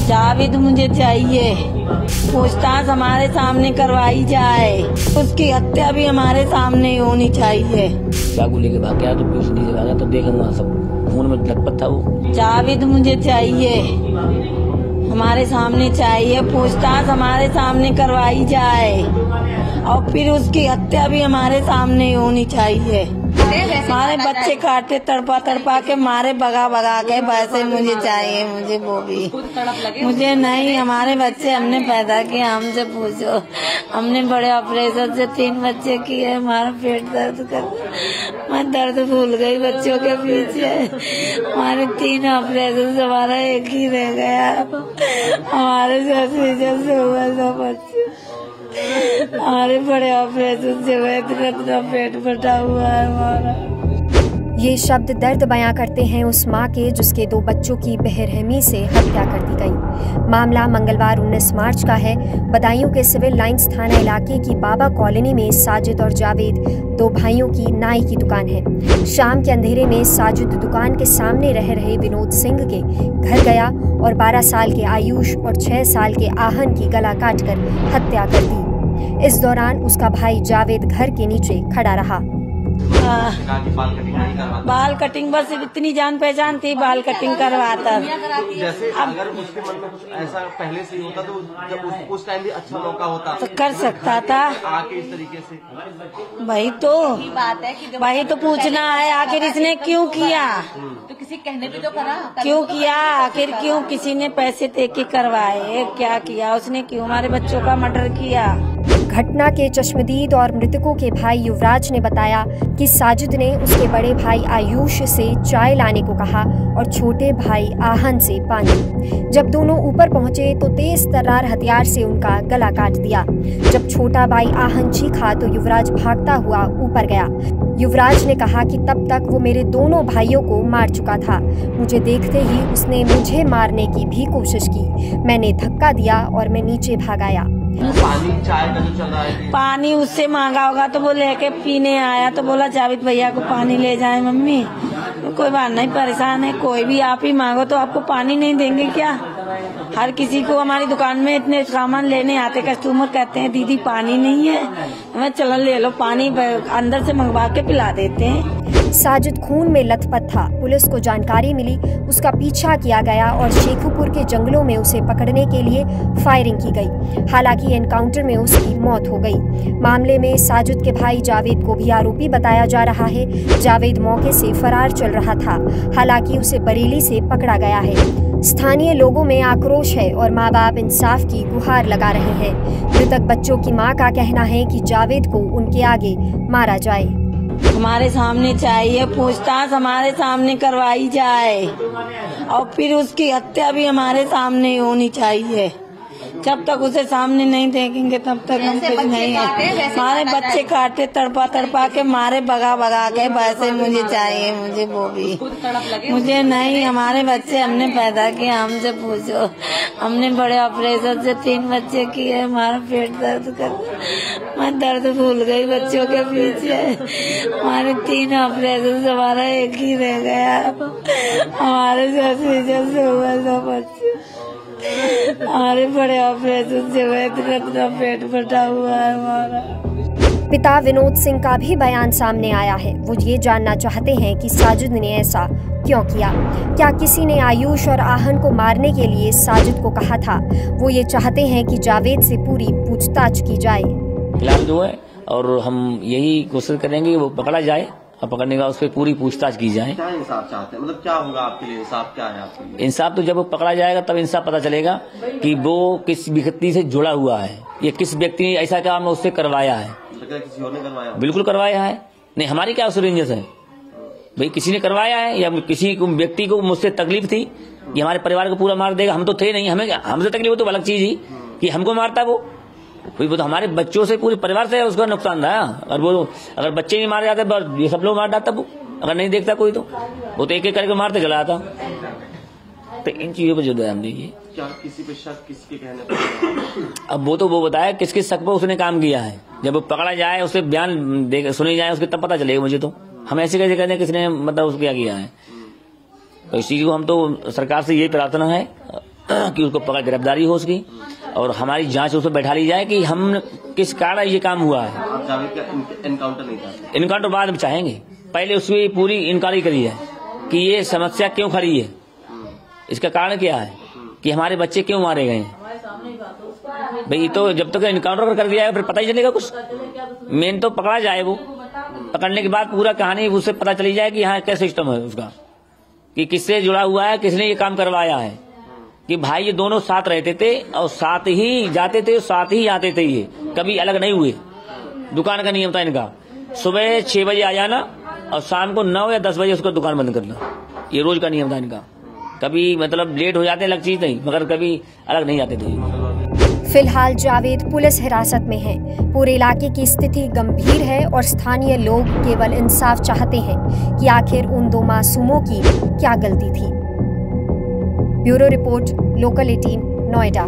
जावेद मुझे चाहिए, पूछताछ हमारे सामने करवाई जाए, उसकी हत्या भी हमारे सामने होनी चाहिए। चाकू लेके भाग गया तो कुछ नहीं भागा तो देखा वहाँ सब खून में लथपथ था वो। जावेद मुझे चाहिए, हमारे सामने चाहिए, पूछताछ हमारे सामने करवाई जाए और फिर उसकी हत्या भी हमारे सामने होनी चाहिए। हमारे बच्चे काटे तड़पा तड़पा के मारे भगा भगा के, वैसे मुझे चाहिए, मुझे वो भी मुझे नहीं। हमारे बच्चे हमने पैदा किए, हमसे पूछो। हमने बड़े ऑपरेशन से 3 बच्चे किए, हमारा पेट दर्द कर, मैं दर्द भूल गई बच्चों के पीछे। हमारे 3 ऑपरेशन से हमारा एक ही रह गया। हमारे से हुआ 2 बच्चे, हमारे बड़े ऑपरेशन से हुए, इतना पेट फटा हुआ है हमारा। ये शब्द दर्द बयां करते हैं उस मां के जिसके 2 बच्चों की बेरहमी से हत्या कर दी गई। मामला मंगलवार 19 मार्च का है। बदायूं के सिविल लाइंस थाना इलाके की बाबा कॉलोनी में साजिद और जावेद 2 भाइयों की नाई की दुकान है। शाम के अंधेरे में साजिद दुकान के सामने रह रहे विनोद सिंह के घर गया और 12 साल के आयुष और 6 साल के आहन की गला काटकर हत्या कर दी। इस दौरान उसका भाई जावेद घर के नीचे खड़ा रहा। बाल कटिंग बस इतनी जान पहचान थी, बाल कटिंग करवाता। जैसे अगर उसके मन में कुछ ऐसा पहले से होता तो जब उस टाइम भी अच्छा मौका होता तो कर सकता था आके इस तरीके से। वही तो बात है कि वही तो पूछना है, आखिर इसने क्यों किया, तो किसी कहने पे तो करा, क्यों किया, आखिर क्यों किसी ने पैसे दे के करवाए, क्या किया उसने, क्यों हमारे बच्चों का मर्डर किया। घटना के चश्मदीद और मृतकों के भाई युवराज ने बताया कि साजिद ने उसके बड़े भाई आयुष से चाय लाने को कहा और छोटे भाई आहन से पानी। जब दोनों ऊपर पहुंचे तो तेज तर्रार हथियार से उनका गला काट दिया। जब छोटा भाई आहन चीखा तो युवराज भागता हुआ ऊपर गया। युवराज ने कहा कि तब तक वो मेरे दोनों भाइयों को मार चुका था। मुझे देखते ही उसने मुझे मारने की भी कोशिश की। मैंने धक्का दिया और मैं नीचे भाग आया। पानी चाय का जो चल रहा है, पानी उससे मांगा होगा तो वो लेके पीने आया तो बोला जावेद भैया को पानी ले जाए मम्मी। कोई बात नहीं, परेशान है, कोई भी आप ही मांगो तो आपको पानी नहीं देंगे क्या। हर किसी को हमारी दुकान में इतने सामान लेने आते कस्टमर कहते हैं दीदी पानी नहीं है, मैं चलो ले लो पानी, अंदर से मंगवा के पिला देते हैं। साजिद खून में लथपथ था। पुलिस को जानकारी मिली, उसका पीछा किया गया और शेखुपुर के जंगलों में उसे पकड़ने के लिए फायरिंग की गई। हालांकि एनकाउंटर में उसकी मौत हो गई। मामले में साजिद के भाई जावेद को भी आरोपी बताया जा रहा है। जावेद मौके से फरार चल रहा था, हालांकि उसे बरेली से पकड़ा गया है। स्थानीय लोगों में आक्रोश है और माँ बाप इंसाफ की गुहार लगा रहे हैं। मृतक बच्चों की माँ का कहना है कि जावेद को उनके आगे मारा जाए। हमारे सामने चाहिए, पूछताछ हमारे सामने करवाई जाए और फिर उसकी हत्या भी हमारे सामने होनी चाहिए। जब तक उसे सामने नहीं देखेंगे तब तक हम कुछ नहीं है। हमारे बच्चे काटे तड़पा तड़पा के मारे भगा भगा के, वैसे मुझे चाहिए, मुझे वो भी मुझे नहीं। हमारे बच्चे हमने पैदा किए, हमसे पूछो। हमने बड़े ऑपरेशन से 3 बच्चे किए, हमारा पेट दर्द कर, मैं दर्द भूल गई बच्चों के पीछे। हमारे 3 ऑपरेशन से हमारा एक ही रह गया। हमारे से हुआ 2 बच्चे, हमारे बड़े ऑपरेशन से हुए, इतना पेट फटा हुआ है हमारा। पिता विनोद सिंह का भी बयान सामने आया है। वो ये जानना चाहते हैं कि साजिद ने ऐसा क्यों किया। क्या किसी ने आयुष और आहन को मारने के लिए साजिद को कहा था। वो ये चाहते हैं कि जावेद से पूरी पूछताछ की जाए। फिलहाल जो है और हम यही कोशिश करेंगे कि वो पकड़ा जाए और पकड़ने के बाद उस पर पूरी पूछताछ की जाए। क्या इंसाफ चाहते हैं, मतलब क्या होगा आपके लिए, इंसाफ क्या है आपके लिए? इंसाफ तो जब वो पकड़ा जाएगा तब इंसाफ पता चलेगा कि वो किस व्यक्ति से जुड़ा हुआ है, ये किस व्यक्ति ने ऐसा काम उससे करवाया है। किसी और ने करवाया? बिल्कुल करवाया है। नहीं, हमारी क्या उस रेंजस है भाई, किसी ने करवाया है या किसी को व्यक्ति को मुझसे तकलीफ थी, ये हमारे परिवार को पूरा मार देगा। हम तो थे नहीं, हमें हमसे तकलीफ हो तो अलग चीज ही कि हमको मारता वो तो हमारे बच्चों से पूरे परिवार से उसका नुकसान था। और वो अगर बच्चे नहीं मारे जाते ये सब लोग मार डालता, वो अगर नहीं देखता कोई तो वो तो एक एक करके मारते चला आता। तो इन चीजों पर जो ध्यान दीजिए। क्या किसी पे शक, किसके कहने पर? अब वो तो वो बताया किस किस शक पर उसने काम किया है। जब वो पकड़ा जाए, उसके बयान सुने जाए, उसके तब पता चलेगा मुझे। तो हम ऐसे कैसे कहते हैं किसने मतलब उसको क्या किया है। तो इस चीज को हम तो सरकार से यही प्रार्थना है कि उसको पकड़ गिरफ्तारी हो उसकी और हमारी जांच उस पर बैठा ली जाए कि हम किस कारण ये काम हुआ है। आप जावेद का एनकाउंटर नहीं चाहते? इनकाउंटर बाद में चाहेंगे, पहले उसकी पूरी इंक्वायरी करी जाए कि ये समस्या क्यों खड़ी है, इसका कारण क्या है कि हमारे बच्चे क्यों मारे गए हैं। भाई तो जब तक इनकाउंटर कर दिया है फिर पता ही चलेगा कुछ। मेन तो पकड़ा जाए, वो पकड़ने के बाद पूरा कहानी उससे पता चली जाए कि यहाँ क्या सिस्टम है उसका, कि किससे जुड़ा हुआ है, किसने ये काम करवाया है। कि भाई ये दोनों साथ रहते थे और साथ ही जाते थे, साथ ही आते थे, ये कभी अलग नहीं हुए। दुकान का नियम था इनका, सुबह 6 बजे आ जाना और शाम को 9 या 10 बजे उसको दुकान बंद करना, ये रोज का नियम था इनका। कभी मतलब लेट हो जाते अलग चीज नहीं, मगर कभी अलग नहीं आते थे। फिलहाल जावेद पुलिस हिरासत में है। पूरे इलाके की स्थिति गंभीर है और स्थानीय लोग केवल इंसाफ चाहते हैं कि आखिर उन 2 मासूमों की क्या गलती थी। Bureau report, local 18, Noida.